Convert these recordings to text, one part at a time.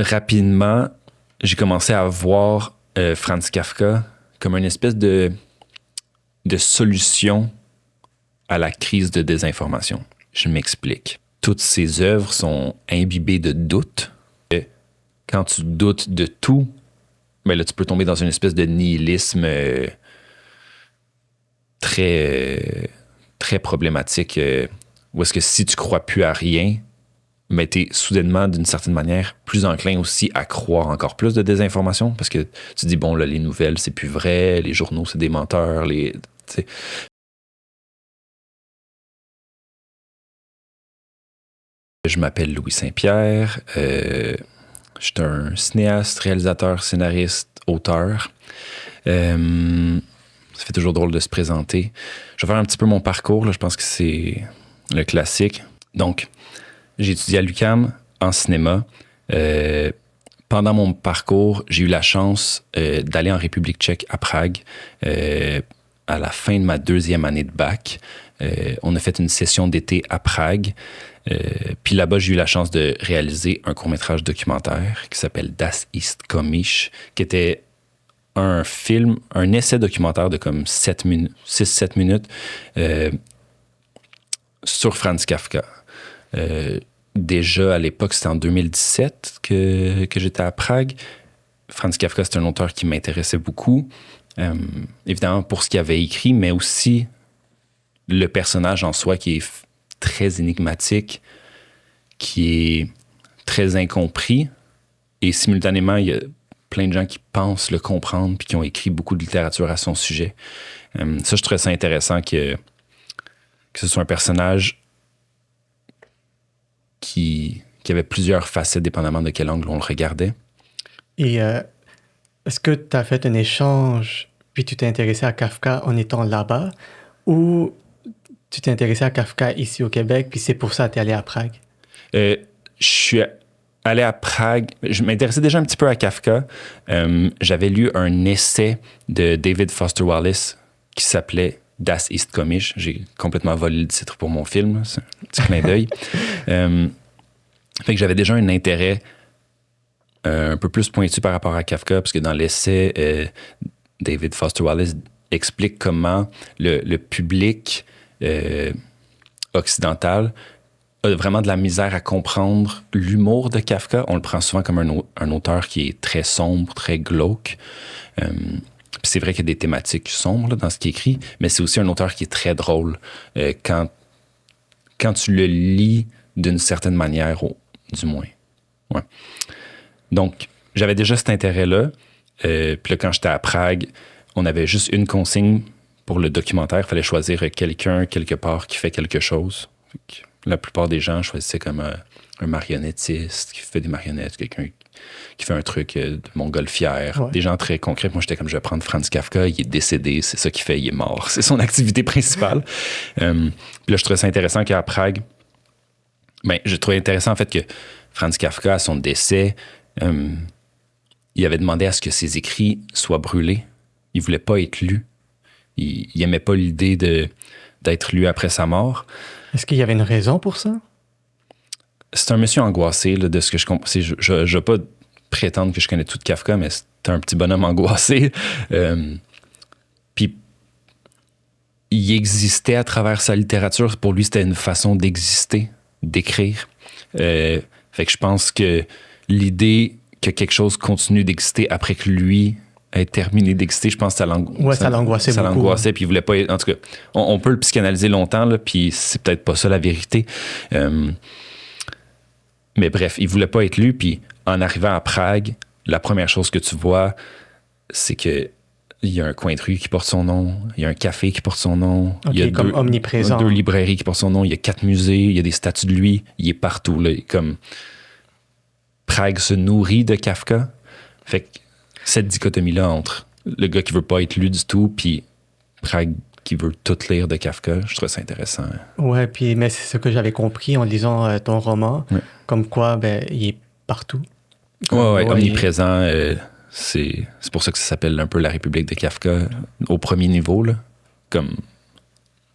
rapidement, j'ai commencé à voir Franz Kafka comme une espèce de solution à la crise de désinformation. Je m'explique. Toutes ses œuvres sont imbibées de doutes. Et quand tu doutes de tout, ben là, tu peux tomber dans une espèce de nihilisme très problématique, où est-ce que si tu crois plus à rien, mais tu es soudainement, d'une certaine manière, plus enclin aussi à croire encore plus de désinformation, parce que tu te dis, bon, là, les nouvelles, c'est plus vrai, les journaux, c'est des menteurs, t'sais. Je m'appelle Louis Saint-Pierre, je suis un cinéaste, réalisateur, scénariste, auteur. Ça fait toujours drôle de se présenter. Je vais faire un petit peu mon parcours, là, je pense que c'est le classique. Donc, j'ai étudié à l'UQAM en cinéma. Pendant mon parcours, j'ai eu la chance d'aller en République tchèque, à Prague, à la fin de ma 2e année de bac. On a fait une session d'été à Prague. Puis là-bas, j'ai eu la chance de réaliser un court-métrage documentaire qui s'appelle Das ist komisch, qui était un film, un essai documentaire de comme 6-7 minutes sur Franz Kafka. Déjà à l'époque, c'était en 2017 que j'étais à Prague. Franz Kafka, c'est un auteur qui m'intéressait beaucoup. Évidemment pour ce qu'il avait écrit, mais aussi le personnage en soi qui est très énigmatique, qui est très incompris. Et simultanément, il y a plein de gens qui pensent le comprendre puis qui ont écrit beaucoup de littérature à son sujet. Ça, je trouvais ça intéressant que ce soit un personnage qui avait plusieurs facettes dépendamment de quel angle on le regardait. Et est-ce que tu as fait un échange puis tu t'es intéressé à Kafka en étant là-bas ou tu t'es intéressé à Kafka ici au Québec puis c'est pour ça que tu es allé à Prague? Je suis allé à Prague. Je m'intéressais déjà un petit peu à Kafka. J'avais lu un essai de David Foster Wallace qui s'appelait Das ist komisch. J'ai complètement volé le titre pour mon film. C'est un petit clin d'œil. Fait que j'avais déjà un intérêt un peu plus pointu par rapport à Kafka, parce que dans l'essai, David Foster Wallace explique comment le public occidental a vraiment de la misère à comprendre l'humour de Kafka. On le prend souvent comme un auteur qui est très sombre, très glauque. Puis c'est vrai qu'il y a des thématiques sombres là, dans ce qu'il écrit, mais c'est aussi un auteur qui est très drôle. Quand tu le lis d'une certaine manière, du moins. Ouais. Donc, j'avais déjà cet intérêt-là. Puis là, quand j'étais à Prague, on avait juste une consigne pour le documentaire. Il fallait choisir quelqu'un, quelque part, qui fait quelque chose. La plupart des gens choisissaient comme un marionnettiste qui fait des marionnettes, quelqu'un qui fait un truc de montgolfière, ouais. Des gens très concrets. Moi, j'étais comme, je vais prendre Franz Kafka, il est décédé, c'est ça qu'il fait, il est mort. C'est son activité principale. Puis là, je trouvais ça intéressant qu'à Prague, je trouvais intéressant en fait que Franz Kafka, à son décès, il avait demandé à ce que ses écrits soient brûlés. Il voulait pas être lu. Il aimait pas l'idée d'être lu après sa mort. Est-ce qu'il y avait une raison pour ça? C'est un monsieur angoissé, là, de ce que je comprends. Je ne vais pas prétendre que je connais tout de Kafka, mais c'est un petit bonhomme angoissé. Puis, il existait à travers sa littérature. Pour lui, c'était une façon d'exister, d'écrire. Fait que je pense que l'idée que quelque chose continue d'exister après que lui ait terminé d'exister, je pense que ça l'angoissait beaucoup. Ça l'angoissait, puis il voulait pas... En tout cas, on peut le psychanalyser longtemps, là, puis c'est peut-être pas ça la vérité. Mais bref, il voulait pas être lu, puis en arrivant à Prague, la première chose que tu vois, c'est que il y a un coin de rue qui porte son nom, il y a un café qui porte son nom, okay, il y a comme omniprésent. 2 librairies qui portent son nom, il y a 4 musées, il y a des statues de lui, il est partout. Là, comme Prague se nourrit de Kafka. Fait que cette dichotomie-là entre le gars qui veut pas être lu du tout, puis Prague qui veut tout lire de Kafka, je trouve ça intéressant. Ouais, puis mais c'est ce que j'avais compris en lisant ton roman, ouais. Comme quoi, il est partout. Ouais, omniprésent. C'est pour ça que ça s'appelle un peu la République de Kafka au premier niveau, là. Comme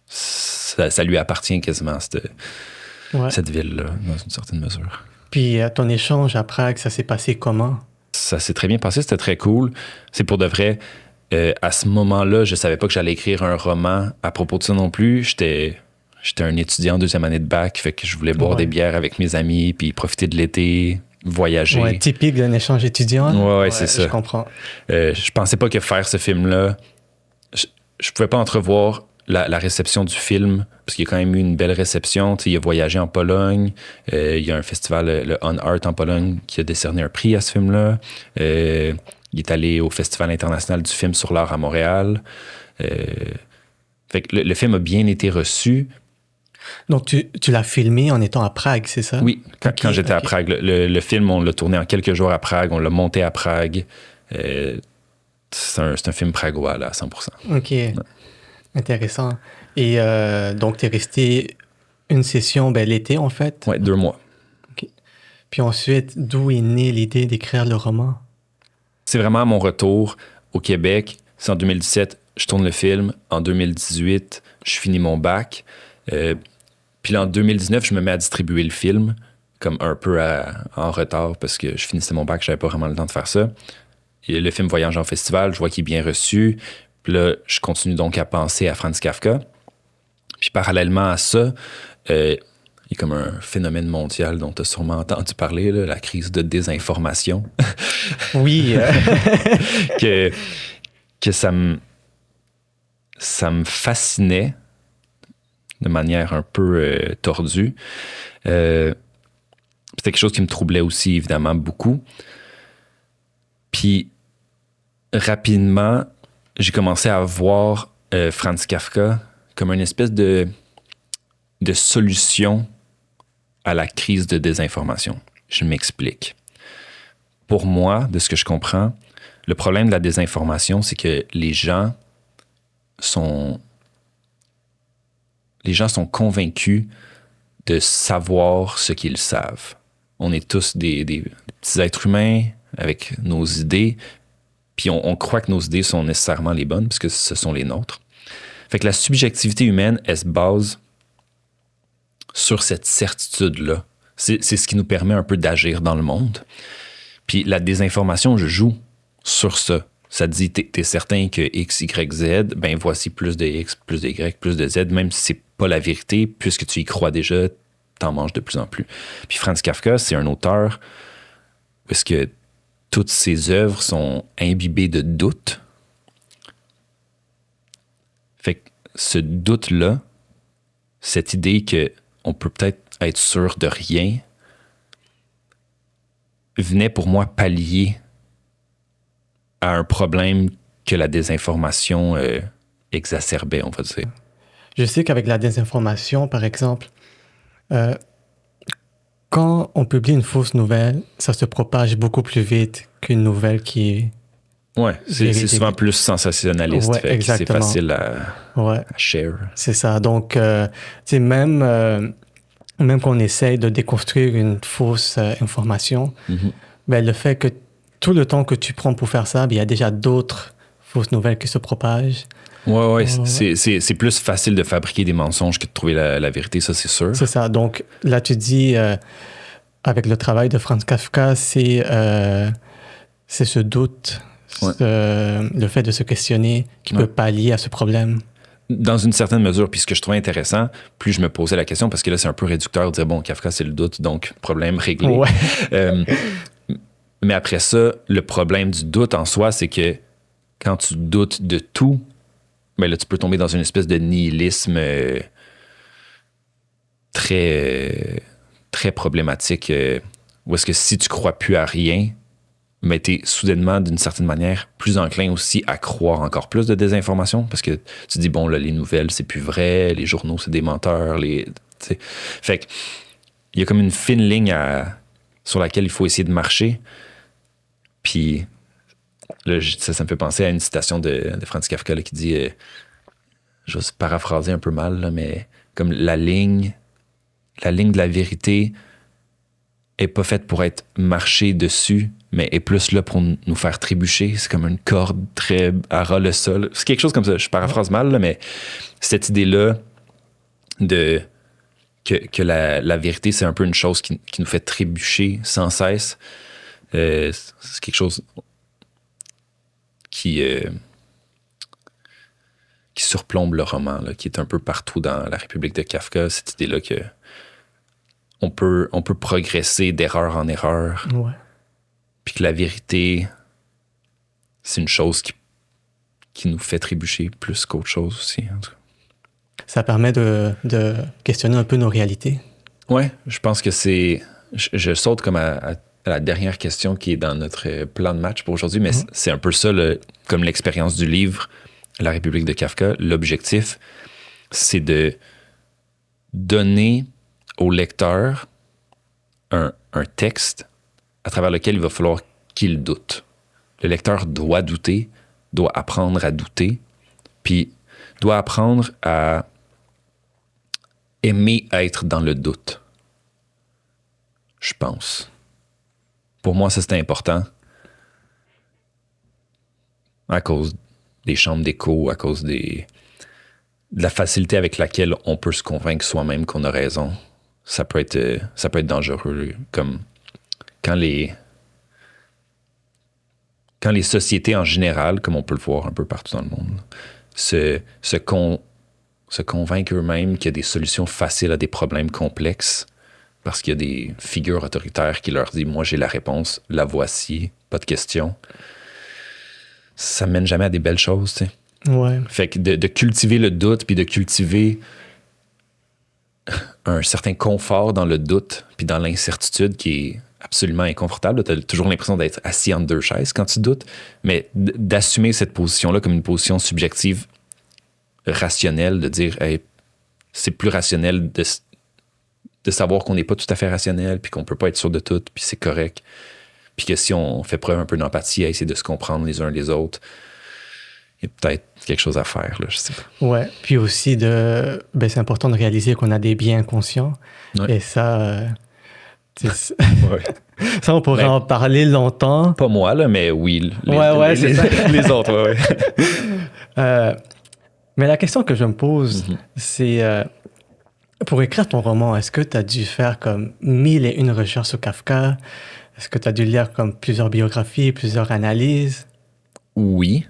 ça lui appartient quasiment, cette ville-là, dans une certaine mesure. Puis ton échange à Prague, ça s'est passé comment? Ça s'est très bien passé, c'était très cool. C'est pour de vrai. À ce moment-là, je savais pas que j'allais écrire un roman à propos de ça non plus. J'étais un étudiant en deuxième année de bac, fait que je voulais boire des bières avec mes amis, puis profiter de l'été, voyager. Ouais, typique d'un échange étudiant. Ouais, c'est ça. Je comprends. Je pensais pas que faire ce film-là, je pouvais pas entrevoir la réception du film, parce qu'il y a quand même eu une belle réception. Il a voyagé en Pologne. Il y a un festival, le On Art en Pologne, qui a décerné un prix à ce film-là. Il est allé au Festival international du film sur l'art à Montréal. Fait que le film a bien été reçu. Donc, tu l'as filmé en étant à Prague, c'est ça? Oui, quand j'étais à Prague. Le film, on l'a tourné en quelques jours à Prague. On l'a monté à Prague. C'est un film pragois, là, à 100%. OK. Ouais. Intéressant. Et donc, tu es resté une session l'été, en fait? Oui, 2 mois. OK. Puis ensuite, d'où est née l'idée d'écrire le roman? C'est vraiment à mon retour au Québec. C'est en 2017, je tourne le film. En 2018, je finis mon bac. Puis là, en 2019, je me mets à distribuer le film, comme un peu en retard, parce que je finissais mon bac, je n'avais pas vraiment le temps de faire ça. Et le film voyage en festival, je vois qu'il est bien reçu. Puis là, je continue donc à penser à Franz Kafka. Puis parallèlement à ça, il y a comme un phénomène mondial dont tu as sûrement entendu parler, là, la crise de désinformation. Oui. que ça me fascinait de manière un peu tordue. C'était quelque chose qui me troublait aussi, évidemment, beaucoup. Puis, rapidement, j'ai commencé à voir Franz Kafka comme une espèce de solution à la crise de désinformation. Je m'explique. Pour moi, de ce que je comprends, le problème de la désinformation, c'est que les gens sont convaincus de savoir ce qu'ils savent. On est tous des petits êtres humains avec nos idées, puis on croit que nos idées sont nécessairement les bonnes, puisque ce sont les nôtres. Fait que la subjectivité humaine, elle se base sur cette certitude-là. C'est ce qui nous permet un peu d'agir dans le monde. Puis la désinformation, je joue sur ça. Ça te dit, t'es certain que X, Y, Z, ben voici plus de X, plus de Y, plus de Z, même si c'est pas la vérité, puisque tu y crois déjà, t'en manges de plus en plus. Puis Franz Kafka, c'est un auteur parce que toutes ses œuvres sont imbibées de doutes. Fait que ce doute-là, cette idée qu'on peut peut-être être sûr de rien, venait pour moi pallier à un problème que la désinformation exacerbait, on va dire. Je sais qu'avec la désinformation, par exemple, quand on publie une fausse nouvelle, ça se propage beaucoup plus vite qu'une nouvelle qui est... Ouais, c'est souvent plus sensationnaliste. Ouais, fait exactement. C'est facile à share. C'est ça. Donc, tu sais, même qu'on essaye de déconstruire une fausse information, ben, le fait que tout le temps que tu prends pour faire ça, ben, il y a déjà d'autres fausses nouvelles qui se propagent. Ouais. C'est plus facile de fabriquer des mensonges que de trouver la vérité, ça, c'est sûr. C'est ça. Donc, là, tu dis, avec le travail de Franz Kafka, c'est ce doute, le fait de se questionner qui peut pallier à ce problème. Dans une certaine mesure, puis ce que je trouvais intéressant, plus je me posais la question, parce que là, c'est un peu réducteur de dire, bon, Kafka, c'est le doute, donc problème réglé. Ouais. Mais après ça, le problème du doute en soi, c'est que quand tu doutes de tout, ben là, tu peux tomber dans une espèce de nihilisme très problématique, où est-ce que si tu crois plus à rien, mais tu es soudainement, d'une certaine manière, plus enclin aussi à croire encore plus de désinformation, parce que tu dis, bon, là, les nouvelles, c'est plus vrai, les journaux, c'est des menteurs, Fait que, il y a comme une fine ligne sur laquelle il faut essayer de marcher. Puis, là, ça me fait penser à une citation de Franz Kafka là, qui dit, je vais paraphraser un peu mal, là, mais comme la ligne de la vérité est pas faite pour être marchée dessus, mais est plus là pour nous faire trébucher. C'est comme une corde très à ras le sol. C'est quelque chose comme ça. Je paraphrase mal, là, mais cette idée-là de que la vérité, c'est un peu une chose qui nous fait trébucher sans cesse. C'est quelque chose qui surplombe le roman, là, qui est un peu partout dans La République de Kafka, cette idée-là que on peut progresser d'erreur en erreur, Ouais. puis que la vérité, c'est une chose qui nous fait trébucher plus qu'autre chose aussi. En tout cas. Ça permet de questionner un peu nos réalités. Ouais, je pense que c'est... Je saute comme à la dernière question qui est dans notre plan de match pour aujourd'hui, mais c'est un peu ça, comme l'expérience du livre La République de Kafka. L'objectif, c'est de donner au lecteur un texte à travers lequel il va falloir qu'il doute. Le lecteur doit douter, doit apprendre à douter, puis doit apprendre à aimer être dans le doute. Je pense. Pour moi, ça, c'était important. À cause des chambres d'écho, à cause de la facilité avec laquelle on peut se convaincre soi-même qu'on a raison. Ça peut être dangereux. Comme quand les sociétés en général, comme on peut le voir un peu partout dans le monde, se convainquent eux-mêmes qu'il y a des solutions faciles à des problèmes complexes parce qu'il y a des figures autoritaires qui leur disent « Moi, j'ai la réponse, la voici, pas de question ». Ça mène jamais à des belles choses, tu sais. Ouais. Fait que de cultiver le doute, puis de cultiver un certain confort dans le doute, puis dans l'incertitude qui est absolument inconfortable. Tu as toujours l'impression d'être assis entre deux chaises quand tu doutes, mais d'assumer cette position-là comme une position subjective, rationnelle, de dire hey, c'est plus rationnel de savoir qu'on n'est pas tout à fait rationnel, puis qu'on peut pas être sûr de tout, puis c'est correct. Puis que si on fait preuve un peu d'empathie à essayer de se comprendre les uns les autres, il y a peut-être quelque chose à faire, là, je sais pas. Ouais. Puis aussi, c'est important de réaliser qu'on a des biens conscients. Ouais. Et ça, Ouais. ça, on pourrait en parler longtemps. Pas moi, là, mais oui. C'est ça. Les autres, ouais. Mais la question que je me pose, c'est pour écrire ton roman, est-ce que tu as dû faire comme 1001 recherches sur Kafka? Est-ce que tu as dû lire comme plusieurs biographies, plusieurs analyses? Oui.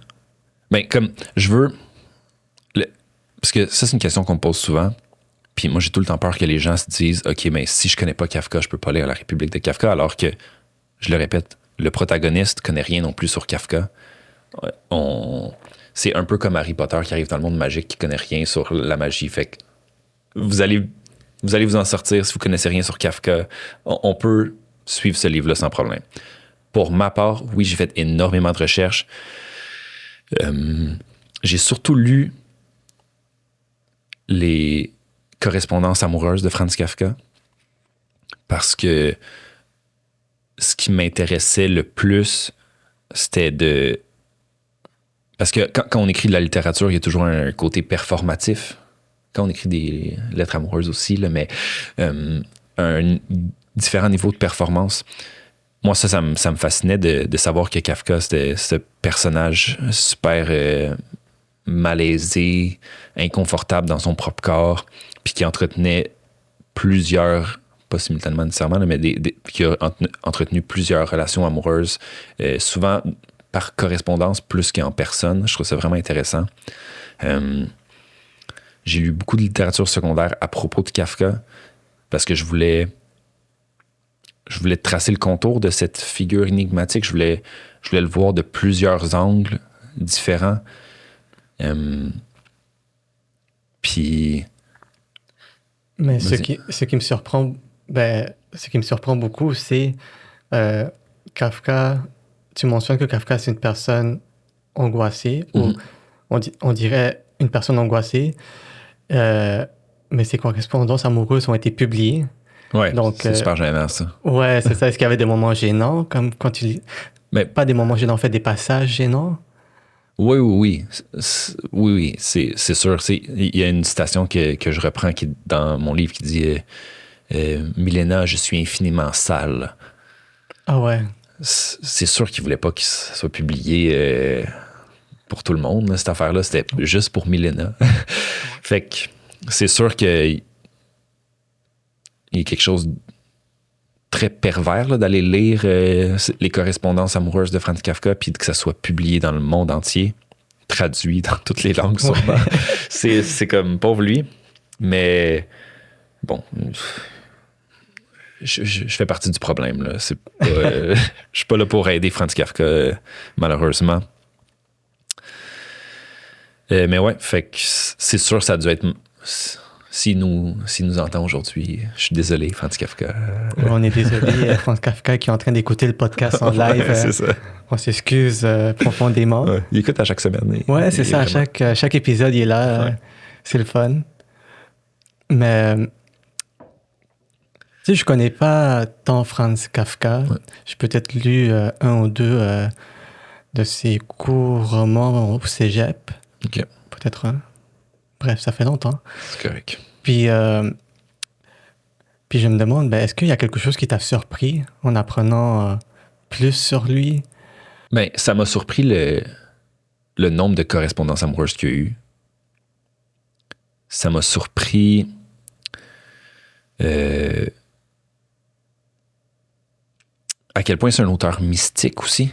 Ben, comme je veux. Parce que ça, c'est une question qu'on me pose souvent. Puis moi, j'ai tout le temps peur que les gens se disent OK, mais si je connais pas Kafka, je peux pas lire La République de Kafka, alors que, je le répète, le protagoniste connaît rien non plus sur Kafka. C'est un peu comme Harry Potter qui arrive dans le monde magique qui connaît rien sur la magie. Fait que vous allez vous en sortir si vous connaissez rien sur Kafka. On peut suivre ce livre-là sans problème. Pour ma part, oui, j'ai fait énormément de recherches. J'ai surtout lu les correspondances amoureuses de Franz Kafka parce que ce qui m'intéressait le plus, c'était parce que quand on écrit de la littérature, il y a toujours un côté performatif. Quand on écrit des lettres amoureuses aussi, là, mais un différent niveau de performance. Moi, ça me fascinait de savoir que Kafka, c'était ce personnage super malaisé, inconfortable dans son propre corps, puis qui entretenait plusieurs, pas simultanément nécessairement, mais qui a entretenu plusieurs relations amoureuses, souvent par correspondance plus qu'en personne. Je trouve ça vraiment intéressant. J'ai lu beaucoup de littérature secondaire à propos de Kafka parce que je voulais tracer le contour de cette figure énigmatique. Je voulais le voir de plusieurs angles différents. Puis... Mais ce qui me surprend, ce qui me surprend beaucoup, c'est Kafka. Tu mentionnes que Kafka, c'est une personne angoissée, ou on dirait une personne angoissée, mais ses correspondances amoureuses ont été publiées. Ouais, donc, c'est super gênant, ça. Ouais, c'est ça. Est-ce qu'il y avait des moments gênants, comme quand tu lis? Mais pas des moments gênants, en fait, des passages gênants? Oui, c'est sûr. Il y a une citation que je reprends qui est dans mon livre qui dit Milena, je suis infiniment sale. Ah ouais. C'est sûr qu'il voulait pas qu'il soit publié pour tout le monde, là, cette affaire-là. C'était juste pour Milena. Fait que c'est sûr que il y a quelque chose de très pervers là, d'aller lire les correspondances amoureuses de Franz Kafka puis que ça soit publié dans le monde entier, traduit dans toutes les langues sûrement. C'est comme pauvre lui. Mais bon, je fais partie du problème. Là. C'est pas, je suis pas là pour aider Franz Kafka, malheureusement. Mais ouais, fait que c'est sûr que ça a dû être... S'il nous entend aujourd'hui, je suis désolé, Franz Kafka. On est désolé, Franz Kafka qui est en train d'écouter le podcast en live. Ouais, c'est ça. On s'excuse profondément. Ouais, il écoute à chaque semaine. Ouais, c'est ça. Vraiment... À chaque épisode, il est là. Ouais. C'est le fun. Mais... Tu sais, je connais pas tant Franz Kafka. Ouais. J'ai peut-être lu un ou deux de ses courts romans au cégep. OK. Peut-être un. Bref, ça fait longtemps. C'est correct. Puis je me demande, est-ce qu'il y a quelque chose qui t'a surpris en apprenant plus sur lui? Ben, ça m'a surpris le nombre de correspondances amoureuses qu'il y a eu. Ça m'a surpris à quel point c'est un auteur mystique aussi.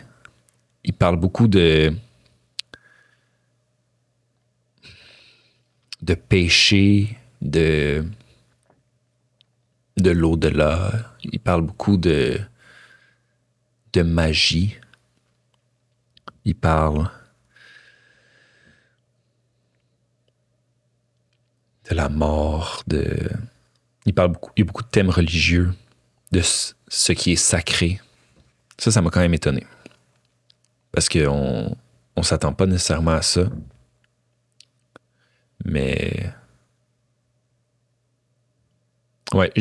Il parle beaucoup de péché, de l'au-delà. Il parle beaucoup de magie. Il parle de la mort, il y a beaucoup de thèmes religieux, de ce qui est sacré. Ça m'a quand même étonné. Parce qu'on ne s'attend pas nécessairement à ça. Mais... ouais,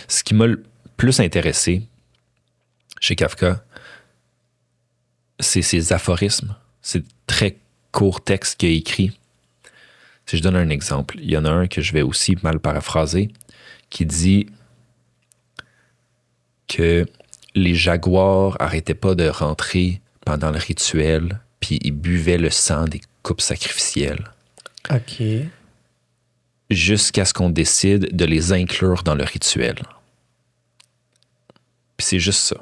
ce qui m'a le plus intéressé chez Kafka, c'est ses aphorismes. C'est très court texte qu'il a écrit. Si je donne un exemple, il y en a un que je vais aussi mal paraphraser, qui dit que les jaguars arrêtaient pas de rentrer pendant le rituel, puis ils buvaient le sang des coupes sacrificielles. OK. Jusqu'à ce qu'on décide de les inclure dans le rituel. Puis c'est juste ça.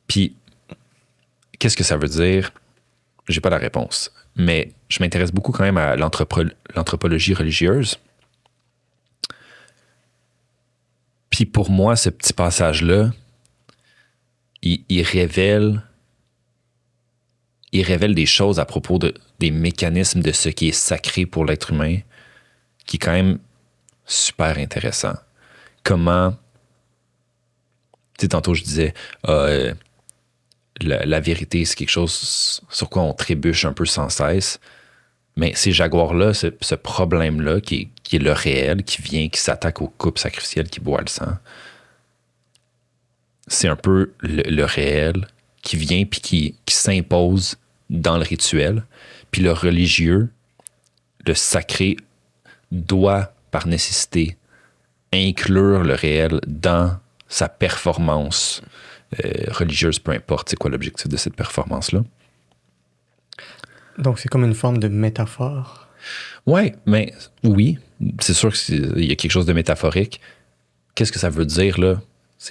Puis, qu'est-ce que ça veut dire? J'ai pas la réponse. Mais je m'intéresse beaucoup quand même à l'anthropologie religieuse. Puis pour moi, ce petit passage-là, il révèle des choses à propos des mécanismes de ce qui est sacré pour l'être humain, qui est quand même super intéressant. Comment, tu sais, tantôt je disais, la vérité, c'est quelque chose sur quoi on trébuche un peu sans cesse. Mais ces jaguars-là, ce problème-là, qui est le réel, qui s'attaque aux coupes sacrificielles qui boivent le sang, c'est un peu le réel qui vient puis qui s'impose dans le rituel. Puis le religieux, le sacré, doit par nécessité inclure le réel dans sa performance religieuse, peu importe c'est quoi l'objectif de cette performance-là. Donc c'est comme une forme de métaphore. Ouais, mais oui, c'est sûr qu'il y a quelque chose de métaphorique. Qu'est-ce que ça veut dire là?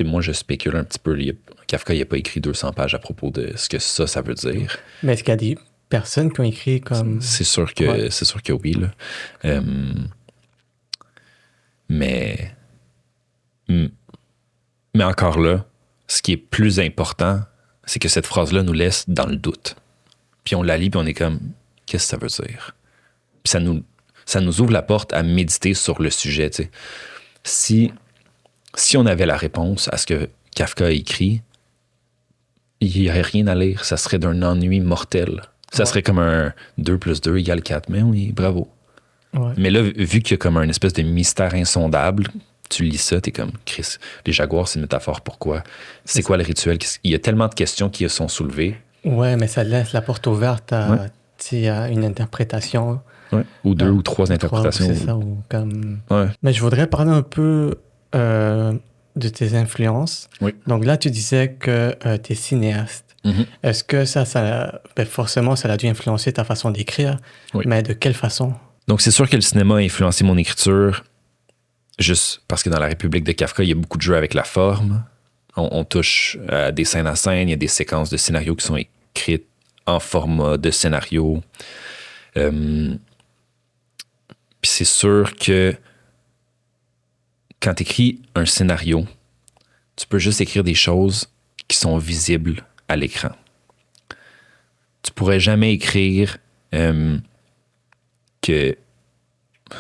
Moi, je spécule un petit peu. Kafka n'a pas écrit 200 pages à propos de ce que ça veut dire. Mais est-ce qu'il y a des personnes qui ont écrit comme... C'est sûr que oui. Là. Mais encore là, ce qui est plus important, c'est que cette phrase-là nous laisse dans le doute. Puis on la lit, puis on est comme, qu'est-ce que ça veut dire? Puis ça nous ouvre la porte à méditer sur le sujet. T'sais. Si on avait la réponse à ce que Kafka a écrit, il n'y aurait rien à lire. Ça serait d'un ennui mortel. Ça serait comme un 2 + 2 = 4. Mais oui, bravo. Ouais. Mais là, vu qu'il y a comme un espèce de mystère insondable, tu lis ça, t'es comme, Chris, les jaguars, c'est une métaphore, pourquoi? C'est quoi le rituel? Il y a tellement de questions qui sont soulevées. Ouais, mais ça laisse la porte ouverte à une interprétation. Ouais. Ou 2 ou 3 interprétations. C'est ça, ou comme... Ouais. Mais je voudrais parler un peu de tes influences. Oui. Donc là, tu disais que tu es cinéaste. Mm-hmm. Est-ce que forcément, ça a dû influencer ta façon d'écrire? Oui. Mais de quelle façon? Donc, c'est sûr que le cinéma a influencé mon écriture. juste parce que dans la République de Kafka, il y a beaucoup de jeux avec la forme. On touche à des scènes à scène, il y a des séquences de scénarios qui sont écrites en format de scénario. Puis c'est sûr que quand tu écris un scénario, tu peux juste écrire des choses qui sont visibles à l'écran. Tu pourrais jamais écrire que...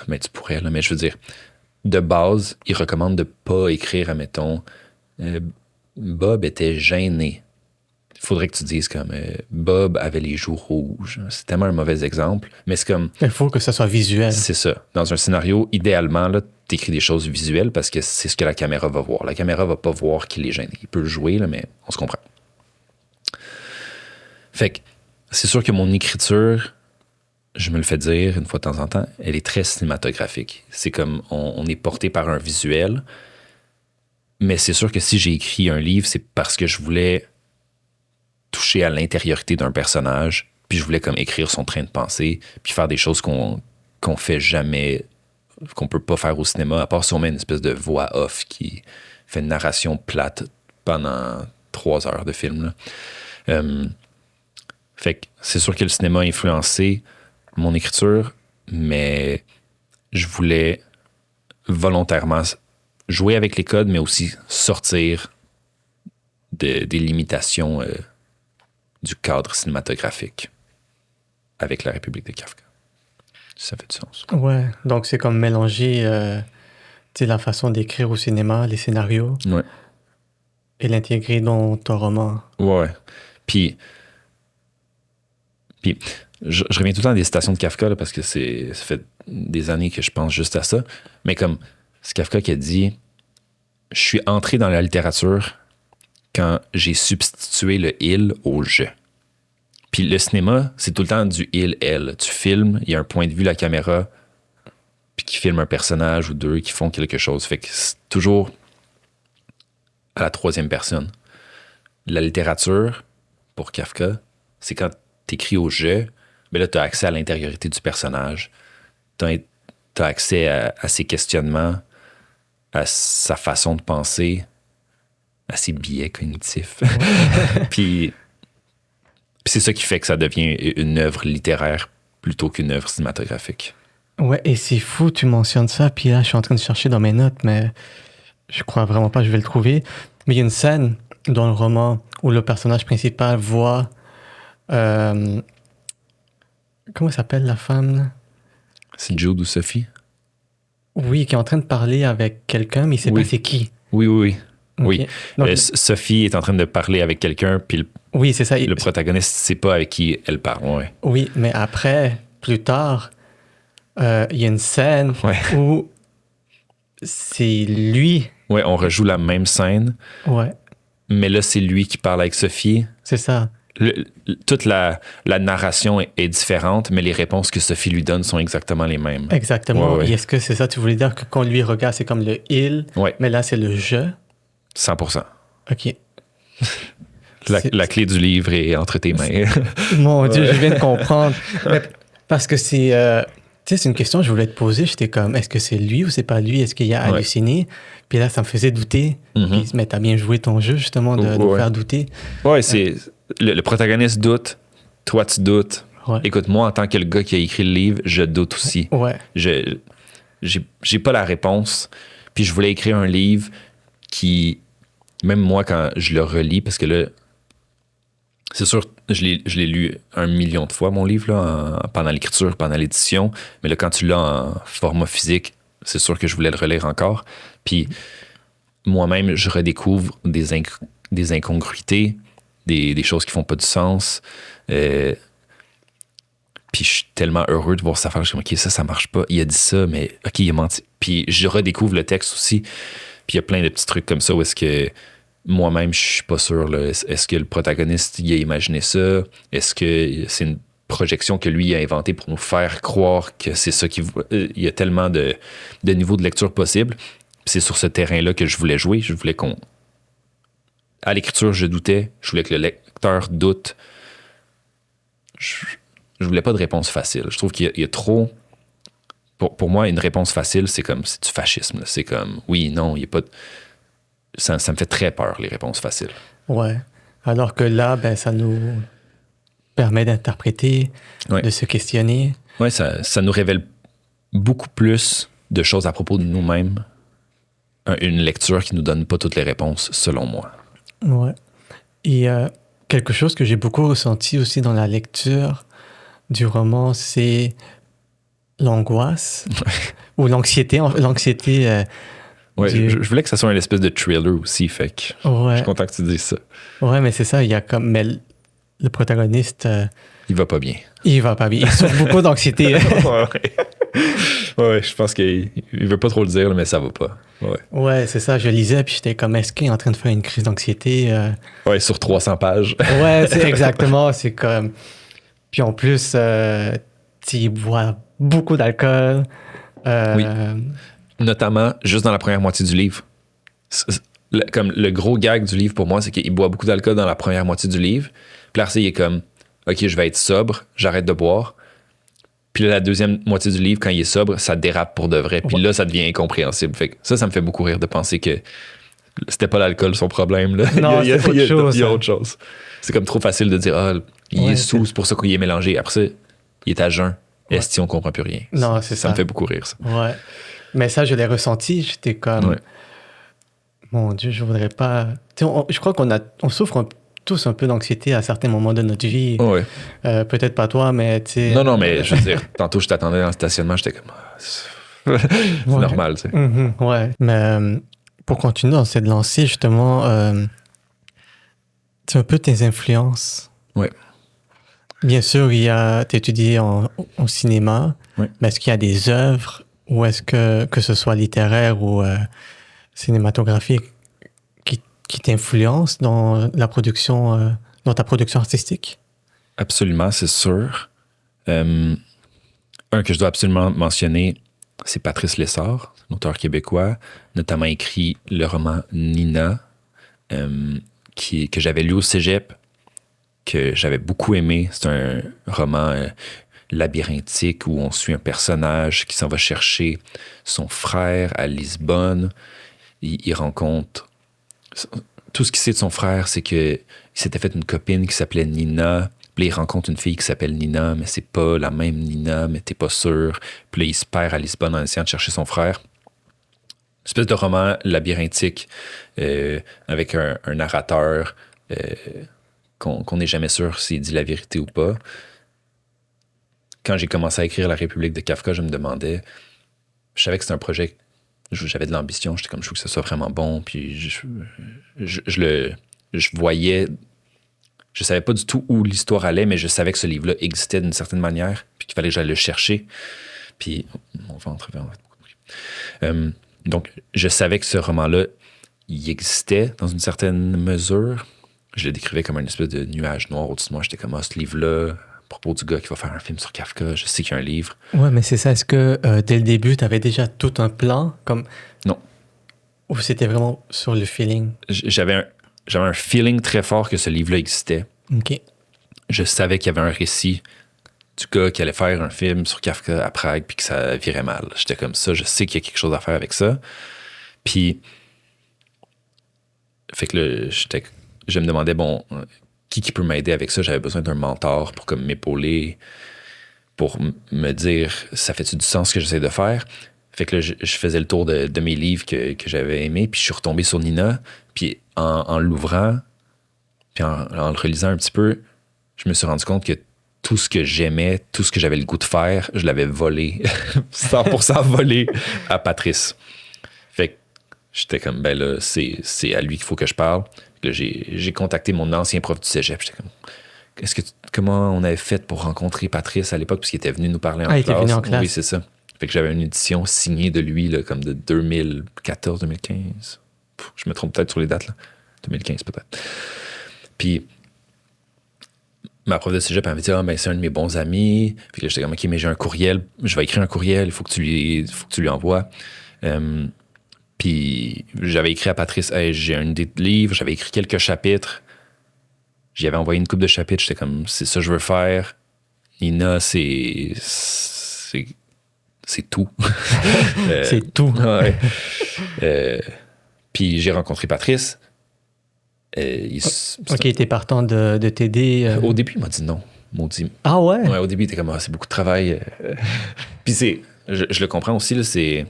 Mais tu pourrais, là, mais je veux dire, de base, ils recommandent de pas écrire, admettons, Bob était gêné. Il faudrait que tu dises comme Bob avait les joues rouges. C'est tellement un mauvais exemple, mais c'est comme... Il faut que ça soit visuel. C'est ça. Dans un scénario, idéalement, là, t'écris des choses visuelles parce que c'est ce que la caméra va voir. La caméra va pas voir qu'il est gêné. Il peut le jouer, là, mais on se comprend. Fait que c'est sûr que mon écriture, je me le fais dire une fois de temps en temps, elle est très cinématographique. C'est comme on est porté par un visuel, mais c'est sûr que si j'ai écrit un livre, c'est parce que je voulais toucher à l'intériorité d'un personnage, puis je voulais comme écrire son train de pensée, puis faire des choses qu'on fait jamais, qu'on peut pas faire au cinéma, à part si on met une espèce de voix off qui fait une narration plate pendant 3 heures de film, là. Fait que c'est sûr que le cinéma a influencé mon écriture, mais je voulais volontairement jouer avec les codes, mais aussi sortir des limitations du cadre cinématographique avec la République de Kafka. Ça fait du sens. Ouais, donc c'est comme mélanger tu sais, la façon d'écrire au cinéma, les scénarios, Ouais. et l'intégrer dans ton roman. Ouais. Puis je reviens tout le temps à des citations de Kafka là, parce que ça fait des années que je pense juste à ça. Mais comme c'est Kafka qui a dit « Je suis entré dans la littérature quand j'ai substitué le « il » au « je ». Puis le cinéma, c'est tout le temps du « il », « elle ». Tu filmes, il y a un point de vue, la caméra, puis qui filme un personnage ou deux qui font quelque chose. Fait que c'est toujours à la 3e personne. La littérature, pour Kafka, c'est quand t'écris au « je », mais là, tu as accès à l'intériorité du personnage. Tu as accès à ses questionnements, à sa façon de penser, à ses biais cognitifs. Puis c'est ça qui fait que ça devient une œuvre littéraire plutôt qu'une œuvre cinématographique. Ouais, et c'est fou, tu mentionnes ça, puis là, je suis en train de chercher dans mes notes, mais je crois vraiment pas que je vais le trouver. Mais il y a une scène dans le roman où le personnage principal voit... comment s'appelle la femme, là? C'est Jude ou Sophie? Oui, qui est en train de parler avec quelqu'un, mais il sait Oui. pas c'est qui. Oui. Ok. Oui. Donc, Sophie est en train de parler avec quelqu'un, puis oui, c'est ça. le protagoniste ne sait pas avec qui elle parle. Ouais. Oui, mais après, plus tard, il y a une scène où c'est lui. Ouais, on rejoue la même scène, Ouais, mais là, c'est lui qui parle avec Sophie. c'est ça. Toute la narration est différente, mais les réponses que Sophie lui donne sont exactement les mêmes. Exactement. Ouais. Et est-ce que c'est ça, tu voulais dire que quand lui regarde, c'est comme le il, Ouais. mais là, c'est le je? 100%. OK. La clé du livre est entre tes mains. Mon Dieu, je viens de comprendre. Mais parce que c'est... tu sais, c'est une question que je voulais te poser. J'étais comme, est-ce que c'est lui ou c'est pas lui? Est-ce qu'il a halluciné? Puis là, ça me faisait douter. Puis, mais t'as bien joué ton jeu, justement, de nous faire douter. Ouais, c'est... Le protagoniste doute, toi tu doutes. Ouais. Écoute, moi, en tant que le gars qui a écrit le livre, je doute aussi. Ouais. J'ai pas la réponse. Puis je voulais écrire un livre qui, même moi, quand je le relis, parce que là, c'est sûr, je l'ai lu 1 million de fois, mon livre, là, pendant l'écriture, pendant l'édition. Mais là, quand tu l'as en format physique, c'est sûr que je voulais le relire encore. Puis moi-même, je redécouvre des incongruités, des choses qui font pas du sens. Puis je suis tellement heureux de voir ça faire. Je me dis, OK, ça marche pas. Il a dit ça, mais OK, il a menti. Puis je redécouvre le texte aussi. Puis il y a plein de petits trucs comme ça où est-ce que moi-même, je suis pas sûr. Là. Est-ce que le protagoniste, il a imaginé ça? Est-ce que c'est une projection que lui a inventée pour nous faire croire que c'est ça qu'il voit? Il y a tellement de niveaux de lecture possibles. Puis c'est sur ce terrain-là que je voulais jouer. Je voulais qu'on... À l'écriture, je doutais. Je voulais que le lecteur doute. Je voulais pas de réponse facile. Je trouve qu'il y a trop pour moi, une réponse facile, c'est du fascisme. Là. C'est comme, oui, non, il n'y a pas... Ça me fait très peur, les réponses faciles. Ouais. Alors que là, ben, ça nous permet d'interpréter, Ouais. de se questionner. Oui, ça nous révèle beaucoup plus de choses à propos de nous-mêmes. Une lecture qui nous donne pas toutes les réponses, selon moi. Ouais. Et quelque chose que j'ai beaucoup ressenti aussi dans la lecture du roman, c'est l'angoisse ou l'anxiété. L'anxiété Ouais, du... je voulais que ça soit une espèce de thriller aussi, fait que je suis content que tu dises ça. Ouais, mais c'est ça, il y a comme... Mais le protagoniste... Il va pas bien. il va pas bien. Il souffre beaucoup d'anxiété. Ouais, je pense qu'il veut pas trop le dire, mais ça va pas. Ouais, Ouais, c'est ça. Je lisais, puis j'étais comme, est-ce qu'il est en train de faire une crise d'anxiété? ouais, sur 300 pages. Ouais, c'est exactement. C'est comme... Puis en plus, il boit beaucoup d'alcool. Oui. Notamment, juste dans la première moitié du livre. Comme le gros gag du livre pour moi, c'est qu'il boit beaucoup d'alcool dans la première moitié du livre. Puis là, il est comme, OK, je vais être sobre, j'arrête de boire. Puis là, la deuxième moitié du livre, quand il est sobre, ça dérape pour de vrai. Puis là, ça devient incompréhensible. Fait que ça me fait beaucoup rire de penser que c'était pas l'alcool son problème. Là. Non, c'est autre chose. Il y a autre chose. C'est comme trop facile de dire, il est sous, c'est pour ça qu'il est mélangé. Après ça, il est à jeun. Est-ce qu'on comprend plus rien? Non, c'est ça. Ça me fait beaucoup rire, ça. Ouais. Mais ça, je l'ai ressenti. J'étais comme, Ouais. mon Dieu, je voudrais pas... je crois on souffre tous un peu d'anxiété à certains moments de notre vie. Ouais. Peut-être pas toi, mais tu sais... Non, mais je veux dire, tantôt, je t'attendais dans le stationnement, j'étais comme... c'est normal, tu sais. Ouais. Mais pour continuer dans cette lancée, justement, c'est un peu tes influences. Ouais. Bien sûr, tu étudié au cinéma, Ouais. mais est-ce qu'il y a des œuvres, ou est-ce que ce soit littéraire ou cinématographique, qui t'influencent dans la production, dans ta production artistique? Absolument, c'est sûr. Un que je dois absolument mentionner, c'est Patrice Lessard, un auteur québécois, notamment écrit le roman Nina, que j'avais lu au cégep, que j'avais beaucoup aimé. C'est un roman labyrinthique où on suit un personnage qui s'en va chercher son frère à Lisbonne. Il rencontre... Tout ce qu'il sait de son frère, c'est qu'il s'était fait une copine qui s'appelait Nina. Puis là, il rencontre une fille qui s'appelle Nina, mais c'est pas la même Nina, mais t'es pas sûr. Puis là, il se perd à Lisbonne en essayant de chercher son frère. Une espèce de roman labyrinthique avec un narrateur qu'on n'est jamais sûr s'il dit la vérité ou pas. Quand j'ai commencé à écrire La République de Kafka, je me demandais... Je savais que c'était un projet... J'avais de l'ambition, j'étais comme, je veux que ce soit vraiment bon, puis je voyais... Je savais pas du tout où l'histoire allait, mais je savais que ce livre-là existait d'une certaine manière, puis qu'il fallait que j'aille le chercher. Puis, mon ventre avait beaucoup de bruit. Donc, je savais que ce roman-là, il existait dans une certaine mesure. Je le décrivais comme une espèce de nuage noir au-dessus de moi. J'étais comme, ce livre-là, à propos du gars qui va faire un film sur Kafka, je sais qu'il y a un livre. Ouais, mais c'est ça. Est-ce que dès le début, tu avais déjà tout un plan? Non. Ou c'était vraiment sur le feeling? J'avais un feeling très fort que ce livre-là existait. OK. Je savais qu'il y avait un récit du gars qui allait faire un film sur Kafka à Prague puis que ça virait mal. J'étais comme ça, je sais qu'il y a quelque chose à faire avec ça. Puis, fait que là, je me demandais, qui peut m'aider avec ça? J'avais besoin d'un mentor pour comme m'épauler, pour me dire, ça fait-tu du sens ce que j'essaie de faire? Fait que là, je faisais le tour de mes livres que j'avais aimés, puis je suis retombé sur Nina, puis en l'ouvrant, puis en le relisant un petit peu, je me suis rendu compte que tout ce que j'aimais, tout ce que j'avais le goût de faire, je l'avais volé, 100% volé à Patrice. Fait que j'étais comme, ben là, c'est à lui qu'il faut que je parle. Là, j'ai contacté mon ancien prof du cégep. J'étais comme, comment on avait fait pour rencontrer Patrice à l'époque, parce qu'il était venu nous parler en classe. Il était venu en classe. Oui, c'est ça. Fait que j'avais une édition signée de lui, là, comme de 2014, 2015. Je me trompe peut-être sur les dates, là. 2015 peut-être. Puis, ma prof de cégep m'avait dit, c'est un de mes bons amis. Puis là, j'étais comme, OK, mais j'ai un courriel. Je vais écrire un courriel. Il faut que tu lui envoies. Puis, j'avais écrit à Patrice, j'ai une idée de livre. J'avais écrit quelques chapitres. J'y avais envoyé une couple de chapitres. J'étais comme, c'est ça que je veux faire. Nina, c'est c'est tout. C'est tout. Ouais. Puis j'ai rencontré Patrice. Ok, t'es partant de t'aider. Au début, il m'a dit non. Maudit. Ah ouais? Ouais, au début, il était comme, c'est beaucoup de travail. Puis je le comprends aussi, là, c'est.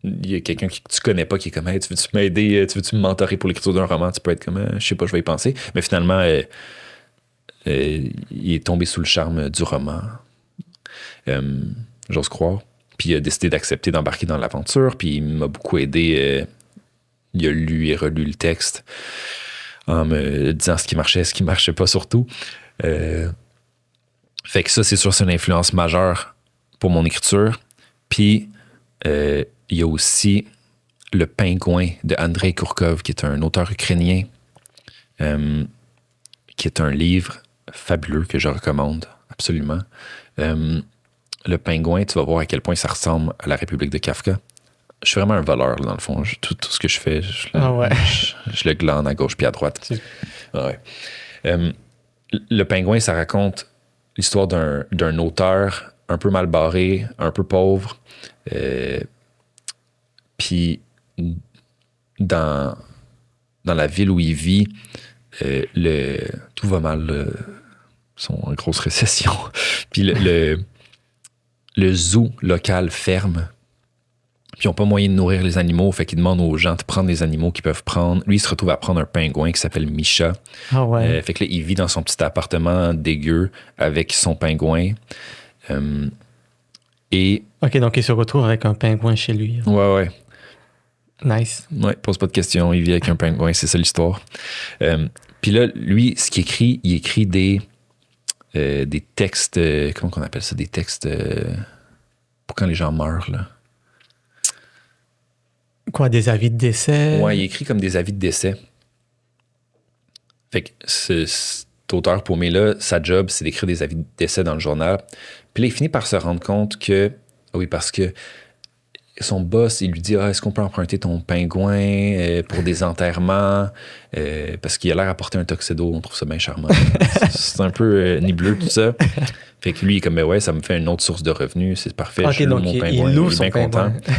Il y a quelqu'un que tu connais pas qui est comme, hey, tu veux-tu m'aider, tu veux-tu me mentorer pour l'écriture d'un roman? Tu peux être comme, je sais pas, je vais y penser. Mais finalement, il est tombé sous le charme du roman. J'ose croire. Puis il a décidé d'accepter d'embarquer dans l'aventure. Puis il m'a beaucoup aidé. Il a lu et relu le texte en me disant ce qui marchait pas surtout. Fait que ça, c'est sûr, c'est une influence majeure pour mon écriture. Puis il y a aussi Le Pingouin de Andrei Kourkov, qui est un auteur ukrainien, qui est un livre fabuleux que je recommande absolument. Le Pingouin, tu vas voir à quel point ça ressemble à la République de Kafka. Je suis vraiment un voleur, là, dans le fond. Tout ce que je fais, je le glane à gauche puis à droite. Ouais. Le Pingouin, ça raconte l'histoire d'un auteur un peu mal barré, un peu pauvre. Puis dans la ville où il vit, tout va mal. Ils sont en grosse récession. Puis le zoo local ferme. Puis ils n'ont pas moyen de nourrir les animaux, fait qu'ils demandent aux gens de prendre les animaux qu'ils peuvent prendre. Lui, il se retrouve à prendre un pingouin qui s'appelle Misha. Ah ouais. Fait que là, il vit dans son petit appartement dégueu avec son pingouin. Et... Ok, donc il se retrouve avec un pingouin chez lui. Ouais. Nice. Ouais, pose pas de questions, il vit avec un pingouin, c'est ça l'histoire. Puis là, lui, ce qu'il écrit, il écrit des textes, comment qu'on appelle ça, des textes pour quand les gens meurent, là. Quoi, des avis de décès? Ouais, il écrit comme des avis de décès. Fait que cet auteur paumé-là, sa job, c'est d'écrire des avis de décès dans le journal. Puis là, il finit par se rendre compte que, oui, parce que son boss, il lui dit, est-ce qu'on peut emprunter ton pingouin pour des enterrements? Parce qu'il a l'air à porter un tuxedo, on trouve ça bien charmant. C'est un peu nébuleux, tout ça. Fait que lui, il est comme, ouais, ça me fait une autre source de revenus, c'est parfait. Ok, donc mon pingouin, il loue est son bien pingouin. content.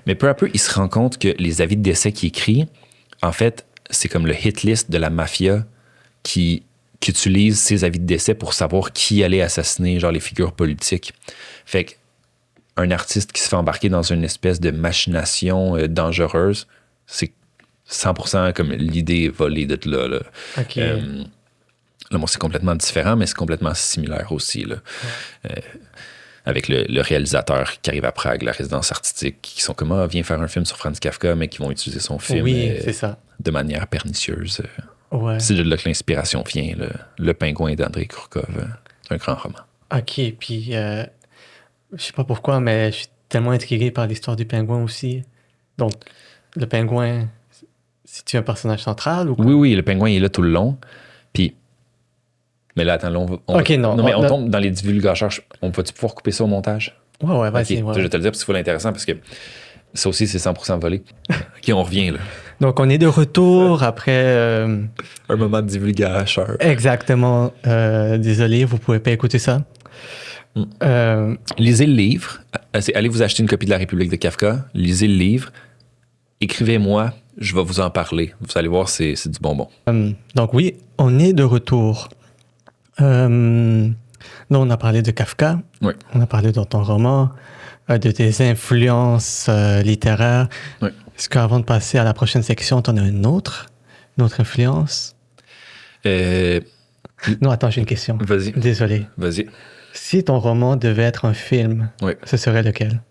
Mais peu à peu, il se rend compte que les avis de décès qu'il écrit, en fait, c'est comme le hit list de la mafia qui utilise ses avis de décès pour savoir qui allait assassiner, genre les figures politiques. Fait que un artiste qui se fait embarquer dans une espèce de machination dangereuse, c'est 100% comme l'idée volée de là. Ok. Là, moi, c'est complètement différent, mais c'est complètement similaire aussi. Là. Avec le réalisateur qui arrive à Prague, la résidence artistique, qui sont comme, viens faire un film sur Franz Kafka, mais qui vont utiliser son film c'est ça. de manière pernicieuse. Ouais. C'est de là que l'inspiration vient. Le Pingouin d'Andrei Kourkov, c'est un grand roman. Ok, puis je sais pas pourquoi, mais je suis tellement intrigué par l'histoire du pingouin aussi. Donc, le pingouin, c'est-tu un personnage central ou quoi? Oui, le Pingouin il est là tout le long. Puis, mais là, attends, là, mais on tombe dans les divulgateurs. Va-tu pouvoir couper ça au montage? Ouais, vas-y. Je vais te le dire parce qu'il faut l'intéressant parce que ça aussi, c'est 100% volé. OK, on revient là. Donc, on est de retour après... Un moment de divulgateur. Exactement. Désolé, vous pouvez pas écouter ça. Lisez le livre. Allez vous acheter une copie de La République de Kafka. Lisez le livre. Écrivez-moi. Je vais vous en parler. Vous allez voir, c'est du bonbon. Donc oui, on est de retour. Donc, on a parlé de Kafka. Oui. On a parlé de ton roman, de tes influences littéraires. Oui. Est-ce qu'avant de passer à la prochaine section, tu en as une autre influence? Non, attends, j'ai une question. Vas-y. Désolé. Vas-y. Si ton roman devait être un film, oui. Ce serait lequel?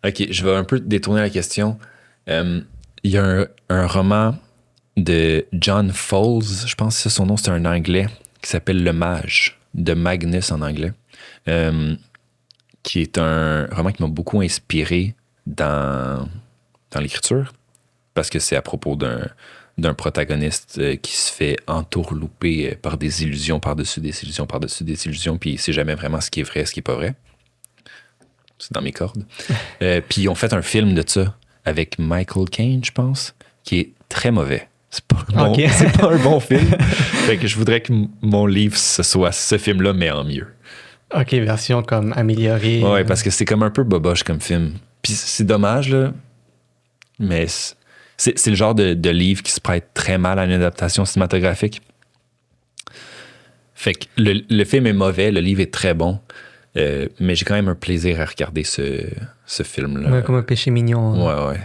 OK, je vais un peu détourner la question. Il y a un roman de John Fowles, je pense que son nom, c'est un anglais, qui s'appelle Le Mage, de Magnus en anglais, qui est un roman qui m'a beaucoup inspiré dans l'écriture, parce que c'est à propos d'un protagoniste qui se fait entourlouper par des illusions par-dessus des illusions par-dessus des illusions, puis il sait jamais vraiment ce qui est vrai, ce qui est pas vrai. C'est dans mes cordes. Puis ils ont fait un film de ça avec Michael Caine, je pense, qui est très mauvais. C'est pas un bon film. Fait que je voudrais que mon livre, ce soit ce film-là, mais en mieux. OK, version comme améliorée. Ouais, parce que c'est comme un peu boboche comme film. Puis c'est dommage, là, mais c'est le genre de livre qui se prête très mal à une adaptation cinématographique. Fait que le film est mauvais, le livre est très bon, mais j'ai quand même un plaisir à regarder ce film-là. Ouais, comme un péché mignon. Ouais, ouais.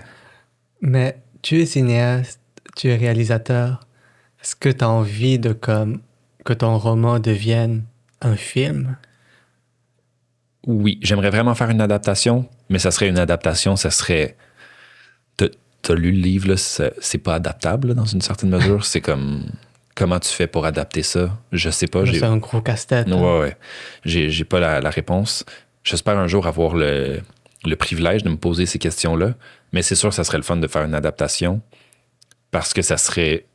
Mais tu es cinéaste, tu es réalisateur. Est-ce que tu as envie de comme que ton roman devienne un film? Oui, j'aimerais vraiment faire une adaptation, mais ça serait une adaptation, ça serait... T'as lu le livre, là, c'est pas adaptable, là, dans une certaine mesure. C'est comme... Comment tu fais pour adapter ça? Je sais pas. C'est un gros casse-tête. Hein? Ouais, ouais. J'ai pas la réponse. J'espère un jour avoir le privilège de me poser ces questions-là, mais c'est sûr que ça serait le fun de faire une adaptation parce que ça serait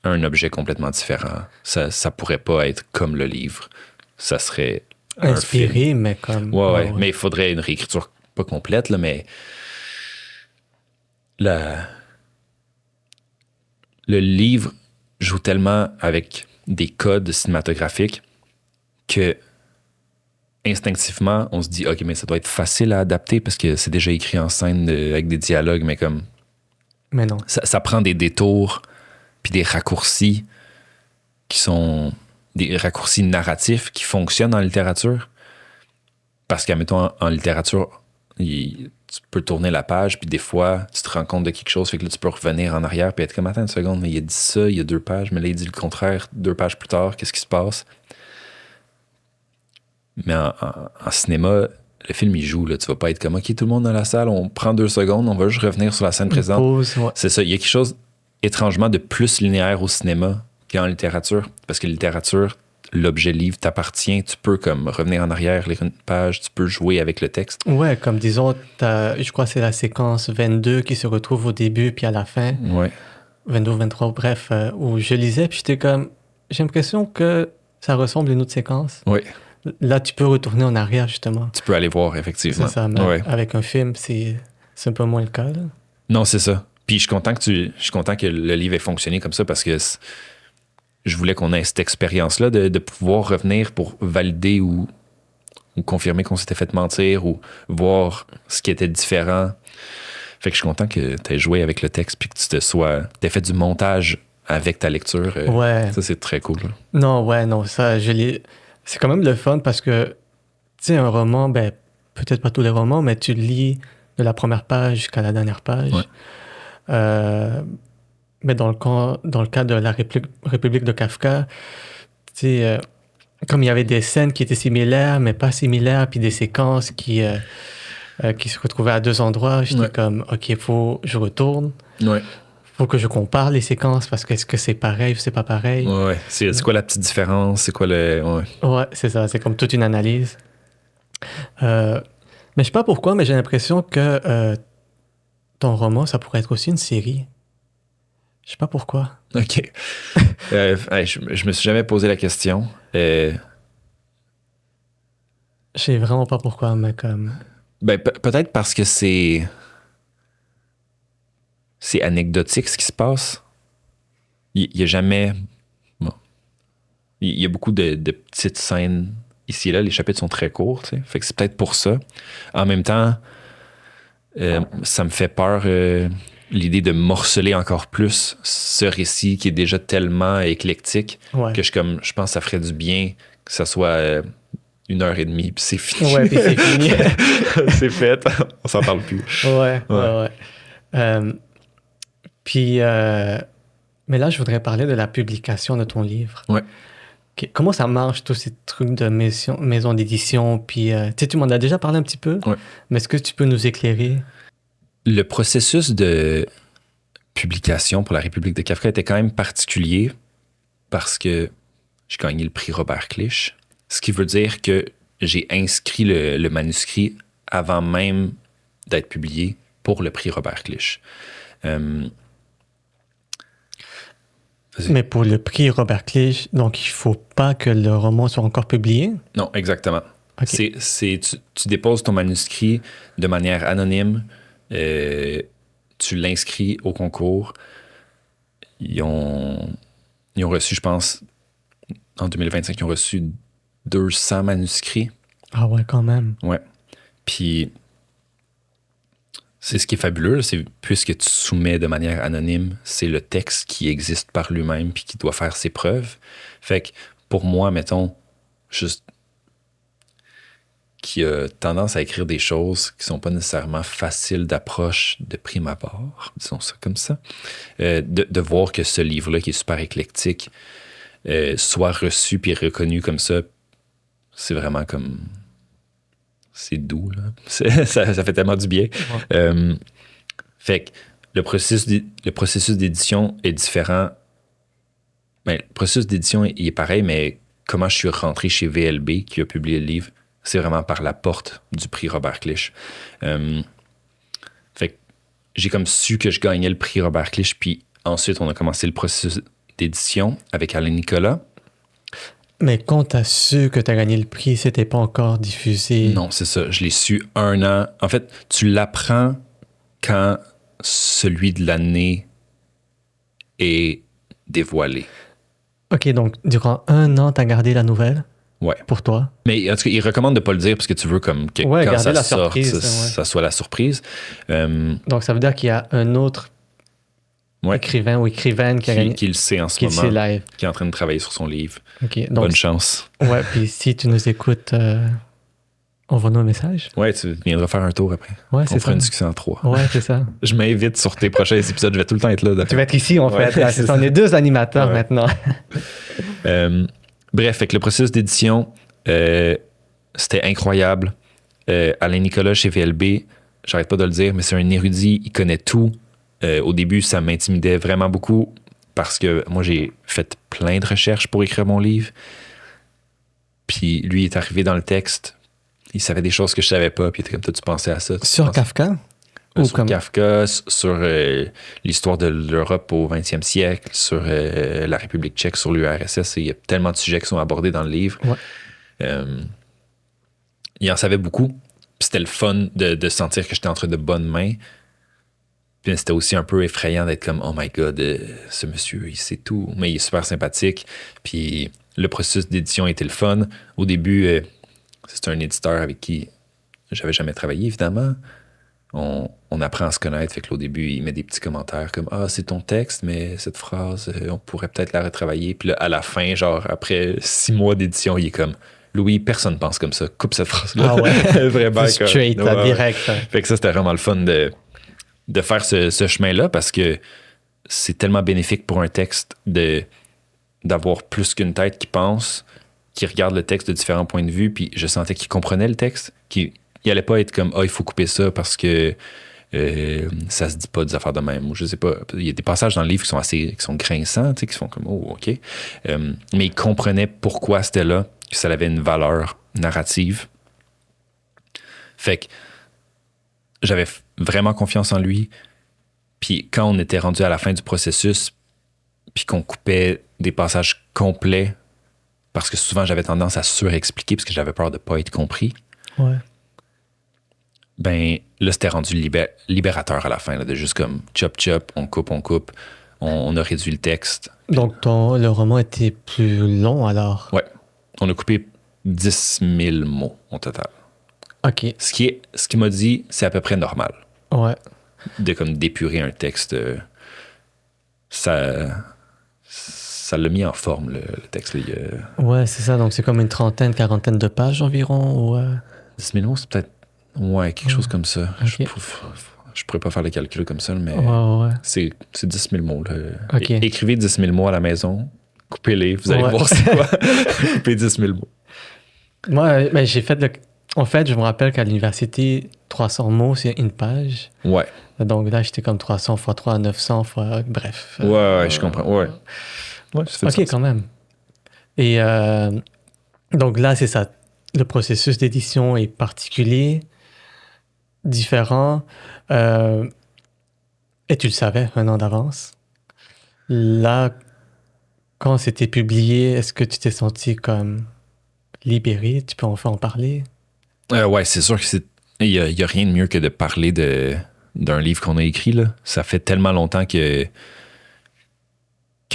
un objet complètement différent. Ça pourrait pas être comme le livre. Ça serait inspiré, mais comme... Ouais. Mais il faudrait une réécriture pas complète, là, mais le livre joue tellement avec des codes cinématographiques que instinctivement, on se dit, OK, mais ça doit être facile à adapter parce que c'est déjà écrit en scène avec des dialogues, mais comme... Mais non. Ça prend des détours puis des raccourcis qui sont des raccourcis narratifs qui fonctionnent en littérature. Parce qu'admettons, en littérature, tu peux tourner la page, puis des fois, tu te rends compte de quelque chose, fait que là, tu peux revenir en arrière, puis être comme, attends une seconde, mais il a dit ça, il y a 2 pages, mais là, il dit le contraire 2 pages plus tard, qu'est-ce qui se passe? Mais en cinéma, le film, il joue, là, tu vas pas être comme, OK, tout le monde dans la salle, on prend 2 secondes, on va juste revenir sur la scène présente. Pause, ouais. C'est ça, il y a quelque chose, étrangement, de plus linéaire au cinéma qu'en littérature, parce que littérature, l'objet livre t'appartient, tu peux comme revenir en arrière, lire une page, tu peux jouer avec le texte. Ouais, comme disons, je crois que c'est la séquence 22 qui se retrouve au début puis à la fin. Ouais. 22, 23, bref, où je lisais, puis j'étais comme, j'ai l'impression que ça ressemble à une autre séquence. Oui. Là, tu peux retourner en arrière, justement. Tu peux aller voir, effectivement. C'est ça, mais avec un film, c'est un peu moins le cas. Là. Non, c'est ça. Puis je suis content que le livre ait fonctionné comme ça parce que je voulais qu'on ait cette expérience-là de pouvoir revenir pour valider ou confirmer qu'on s'était fait mentir ou voir ce qui était différent. Fait que je suis content que tu aies joué avec le texte puis que t'aies fait du montage avec ta lecture. Ouais. Ça, c'est très cool. Là. Non, ça, c'est quand même le fun parce que, tu sais, un roman, ben, peut-être pas tous les romans, mais tu lis de la première page jusqu'à la dernière page. Ouais. Mais dans le cas de la République de Kafka, tu sais, comme il y avait des scènes qui étaient similaires, mais pas similaires, puis des séquences qui se retrouvaient à 2 endroits, j'étais comme, OK, je retourne. Ouais. Faut que je compare les séquences parce que est-ce que c'est pareil ou c'est pas pareil? Ouais. C'est quoi la petite différence? C'est quoi le... Ouais, c'est ça. C'est comme toute une analyse. Mais je sais pas pourquoi, mais j'ai l'impression que ton roman, ça pourrait être aussi une série. Je sais pas pourquoi. OK. Je me suis jamais posé la question. Je sais vraiment pas pourquoi, mais comme... Ben, peut-être parce que c'est anecdotique ce qui se passe. Il y a jamais... Bon. Il y a beaucoup de petites scènes ici et là. Les chapitres sont très courts, tu sais. Fait que c'est peut-être pour ça. En même temps, ça me fait peur... l'idée de morceler encore plus ce récit qui est déjà tellement éclectique que je pense que ça ferait du bien que ça soit 1h30 puis c'est fini. Ouais, puis c'est fini. C'est fait. On s'en parle plus. Ouais. Puis, mais là, je voudrais parler de la publication de ton livre. Ouais. Comment ça marche, tous ces trucs de maison d'édition? Puis, tu m'en as déjà parlé un petit peu, mais est-ce que tu peux nous éclairer? Le processus de publication pour la République de Kafka était quand même particulier parce que j'ai gagné le prix Robert Clich, ce qui veut dire que j'ai inscrit le manuscrit avant même d'être publié pour le prix Robert Clich. Mais pour le prix Robert Clich, donc il ne faut pas que le roman soit encore publié? Non, exactement. Okay. Tu déposes ton manuscrit de manière anonyme. Tu l'inscris au concours. Ils ont reçu, je pense, en 2025, ils ont reçu 200 manuscrits. Ah ouais, quand même. Ouais. Puis, c'est ce qui est fabuleux, là, c'est puisque tu soumets de manière anonyme, c'est le texte qui existe par lui-même puis qui doit faire ses preuves. Fait que, pour moi, mettons, juste qui a tendance à écrire des choses qui sont pas nécessairement faciles d'approche de prime abord, disons ça comme ça, de voir que ce livre-là, qui est super éclectique, soit reçu puis reconnu comme ça, c'est vraiment comme... C'est doux, là. Ça fait tellement du bien. Ouais. Fait que le processus d'édition est différent. Ben, le processus d'édition il est pareil, mais comment je suis rentré chez VLB, qui a publié le livre, c'est vraiment par la porte du prix Robert Clich. Fait que j'ai comme su que je gagnais le prix Robert Clich, puis ensuite, on a commencé le processus d'édition avec Alain Nicolas. Mais quand tu as su que tu as gagné le prix, c'était pas encore diffusé. Non, c'est ça. Je l'ai su 1 an. En fait, tu l'apprends quand celui de l'année est dévoilé. OK, donc durant 1 an, tu as gardé la nouvelle Ouais. pour toi. Mais en tout cas, il recommande de ne pas le dire parce que tu veux comme que Ouais, quand garder ça la sorte, surprise, ça soit la surprise. Donc ça veut dire qu'il y a un autre Ouais. écrivain ou écrivaine qui a gagné, Qui le sait en ce qui le sait moment, live. qui est en train de travailler sur son livre. OK, donc, Bonne chance. ouais, puis si tu nous écoutes, envoie-nous un message. Ouais, tu viendras faire un tour après. Ouais, On c'est fera ça. une discussion en 3. Ouais, c'est ça. Je m'invite sur tes prochains épisodes. Je vais tout le temps être là. Tu vas être ici, en Ouais, fait. Là, c'est on est 2 animateurs Ouais. maintenant. Bref, fait que le processus d'édition, c'était incroyable. Alain Nicolas chez VLB, j'arrête pas de le dire, mais c'est un érudit, il connaît tout. Au début, ça m'intimidait vraiment beaucoup parce que moi, j'ai fait plein de recherches pour écrire mon livre. Puis lui, il est arrivé dans le texte. Il savait des choses que je savais pas. Puis il était comme, toi, tu pensais à ça. Sur Kafka? Ou Sur comme... Kafka, sur l'histoire de l'Europe au 20e siècle, sur la République tchèque, sur l'URSS. Il y a tellement de sujets qui sont abordés dans le livre. Ouais. Il en savait beaucoup. Puis c'était le fun de sentir que j'étais entre de bonnes mains. Puis c'était aussi un peu effrayant d'être comme, oh my God, ce monsieur, il sait tout. Mais il est super sympathique. Puis le processus d'édition était le fun. Au début, c'est un éditeur avec qui j'avais jamais travaillé, évidemment. On apprend à se connaître. Fait que là, au début, il met des petits commentaires comme, ah, c'est ton texte, mais cette phrase, on pourrait peut-être la retravailler. Puis là, à la fin, genre, après 6 mois d'édition, il est comme, Louis, personne pense comme ça. Coupe cette phrase-là. Ah ouais. Vraiment. C'est straight, comme, ouais. direct. Fait que ça, c'était vraiment le fun de faire ce chemin-là parce que c'est tellement bénéfique pour un texte d'avoir plus qu'une tête qui pense, qui regarde le texte de différents points de vue, puis je sentais qu'il comprenait le texte, qu'il allait pas être comme « Ah, il faut couper ça parce que ça se dit pas des affaires de même » ou je sais pas. Il y a des passages dans le livre qui sont grinçants, qui sont comme « Oh, OK ». Mais il comprenait pourquoi c'était là, que ça avait une valeur narrative. Fait que j'avais vraiment confiance en lui. Puis quand on était rendu à la fin du processus, puis qu'on coupait des passages complets, parce que souvent j'avais tendance à surexpliquer parce que j'avais peur de pas être compris. Ouais. Ben là, c'était rendu libérateur à la fin, là, de juste comme chop, on coupe, on a réduit le texte. Donc le roman était plus long alors? Ouais. On a coupé 10 000 mots au total. OK. Ce qu'il m'a dit, c'est à peu près normal. Ouais. De comme d'épurer un texte. Ça l'a mis en forme, le texte. Ouais, c'est ça. Donc c'est comme une trentaine, quarantaine de pages environ? Ou 10 000 mots, c'est peut-être quelque chose comme ça. Okay. Je pourrais pas faire le calcul comme ça, mais ouais. c'est 10 000 mots. Là. Okay. Écrivez 10 000 mots à la maison, coupez-les, vous allez voir c'est quoi. Coupez 10 000 mots. Moi, ben, j'ai fait En fait, je me rappelle qu'à l'université, 300 mots, c'est une page. Ouais. Donc là, j'étais comme 300 fois 3, 900 fois... Bref. Ouais, je comprends. Ouais. OK, sens. Quand même. Et donc là, c'est ça. Le processus d'édition est particulier, différent. Et tu le savais 1 an d'avance. Là, quand c'était publié, est-ce que tu t'es senti comme libéré? Tu peux enfin en parler? Ouais, c'est sûr que il y a rien de mieux que de parler d'un livre qu'on a écrit, là. Ça fait tellement longtemps que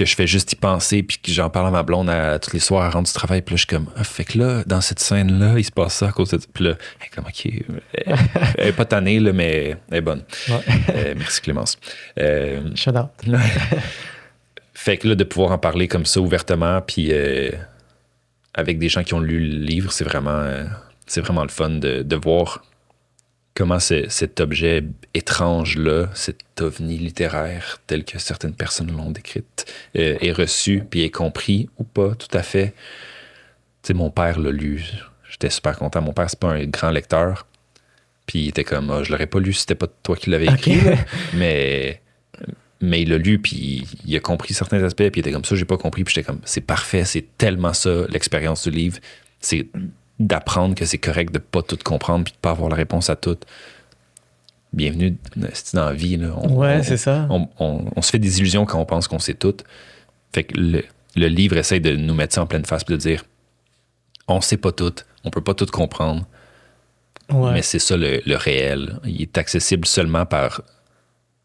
que je fais juste y penser, puis que j'en parle à ma blonde tous les soirs, à rendre du travail, puis là, je suis comme, fait que là, dans cette scène-là, il se passe ça à cause de ça. Puis là, elle est comme, OK, elle est pas tannée, là, mais elle est bonne. Ouais. Merci, Clémence. Shout out. Fait que là, de pouvoir en parler comme ça ouvertement, puis avec des gens qui ont lu le livre, c'est vraiment le fun de voir comment cet objet étrange-là, cet ovni littéraire, tel que certaines personnes l'ont décrite, est reçu, puis est compris ou pas, tout à fait. Tu sais, mon père l'a lu. J'étais super content. Mon père, c'est pas un grand lecteur. Puis il était comme, je l'aurais pas lu si c'était pas toi qui l'avais écrit. Okay. Mais il l'a lu, puis il a compris certains aspects, puis il était comme ça, j'ai pas compris. Puis j'étais comme, c'est parfait, c'est tellement ça, l'expérience du livre. C'est d'apprendre que c'est correct de pas tout comprendre, puis de pas avoir la réponse à tout. Bienvenue dans la vie. Là. C'est ça. On se fait des illusions quand on pense qu'on sait tout. Fait que le livre essaie de nous mettre ça en pleine face, puis de dire, on sait pas tout, on peut pas tout comprendre, mais c'est ça le réel. Il est accessible seulement par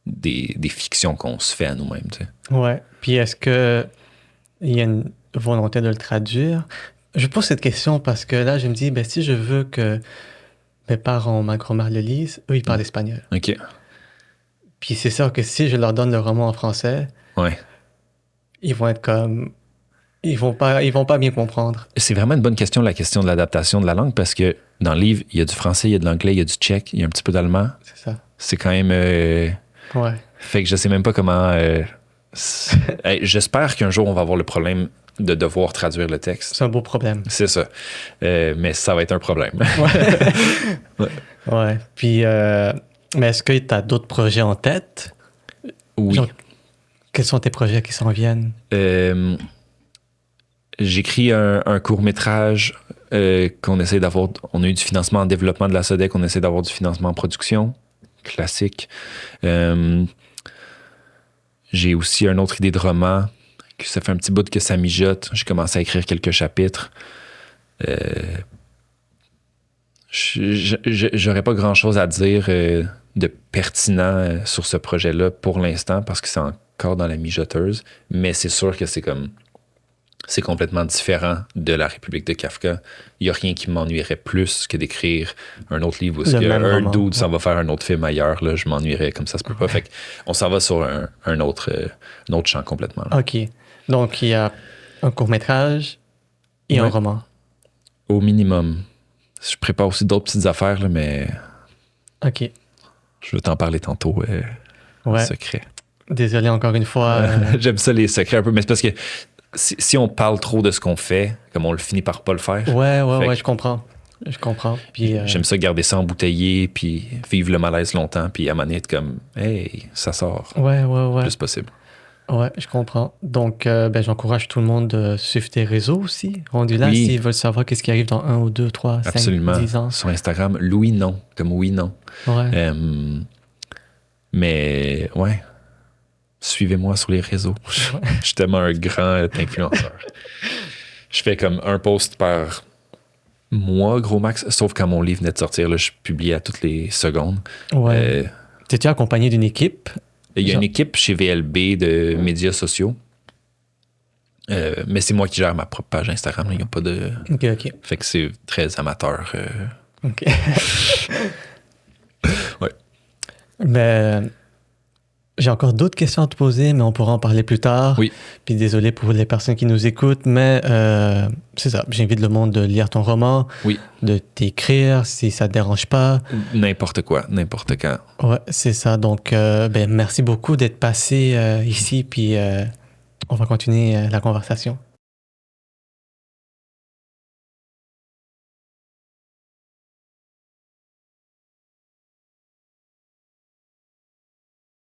des fictions qu'on se fait à nous-mêmes. Tu sais. Ouais. Puis est-ce qu'il y a une volonté de le traduire? Je pose cette question parce que là, je me dis, si je veux que mes parents, ma grand-mère le lisent, eux, ils parlent espagnol. OK. Puis c'est sûr que si je leur donne le roman en français, ils vont être comme... Ils vont pas bien comprendre. C'est vraiment une bonne question, la question de l'adaptation de la langue, parce que dans le livre, il y a du français, il y a de l'anglais, il y a du tchèque, il y a un petit peu d'allemand. C'est ça. C'est quand même... Fait que je sais même pas comment... J'espère qu'un jour, on va avoir le problème de devoir traduire le texte. C'est un beau problème. C'est ça. Mais ça va être un problème. Ouais. Puis, mais est-ce que tu as d'autres projets en tête? Oui. Genre, quels sont tes projets qui s'en viennent? J'écris un court-métrage qu'on essaie d'avoir. On a eu du financement en développement de la SODEC, on essaie d'avoir du financement en production. Classique. J'ai aussi une autre idée de roman. Que ça fait un petit bout que ça mijote. J'ai commencé à écrire quelques chapitres. J'aurais pas grand-chose à dire de pertinent sur ce projet-là pour l'instant parce que c'est encore dans la mijoteuse. Mais c'est sûr que c'est complètement différent de La République de Kafka. Il n'y a rien qui m'ennuierait plus que d'écrire un autre livre où un dude s'en va faire un autre film ailleurs. Là, je m'ennuierais comme ça se peut pas. Fait qu'on s'en va sur un autre champ complètement. Là. OK. Donc, il y a un court-métrage et un roman. Au minimum. Je prépare aussi d'autres petites affaires, là, mais... OK. Je vais t'en parler tantôt. Secret. Désolé encore une fois. J'aime ça, les secrets un peu, mais c'est parce que si on parle trop de ce qu'on fait, comme on le finit par pas le faire. Ouais, je comprends. Puis, j'aime ça garder ça embouteillé, puis vivre le malaise longtemps, puis à un moment donné, être comme, hey, ça sort. Ouais. Le plus possible. Ouais, je comprends. Donc, j'encourage tout le monde de suivre tes réseaux aussi. Rendu là, s'ils veulent savoir qu'est-ce qui arrive dans 1 ou 2, 3, 5, Absolument. 10 ans. Sur Instagram, Louis Non, comme oui, non. Ouais. Mais, ouais. Suivez-moi sur les réseaux. Je suis tellement un grand influenceur. Je fais comme un post par mois, gros max, sauf quand mon livre venait de sortir, là, je publie à toutes les secondes. Ouais. T'es-tu accompagné d'une équipe? Il y a une équipe chez VLB de médias sociaux. Mais c'est moi qui gère ma propre page Instagram. Il n'y a pas de... OK. Fait que c'est très amateur. OK. Ouais. Mais j'ai encore d'autres questions à te poser, mais on pourra en parler plus tard. Oui. Puis désolé pour les personnes qui nous écoutent, mais c'est ça. J'invite le monde de lire ton roman, de t'écrire si ça te dérange pas. N'importe quoi, n'importe quand. Ouais, c'est ça. Donc, merci beaucoup d'être passé ici, puis on va continuer la conversation.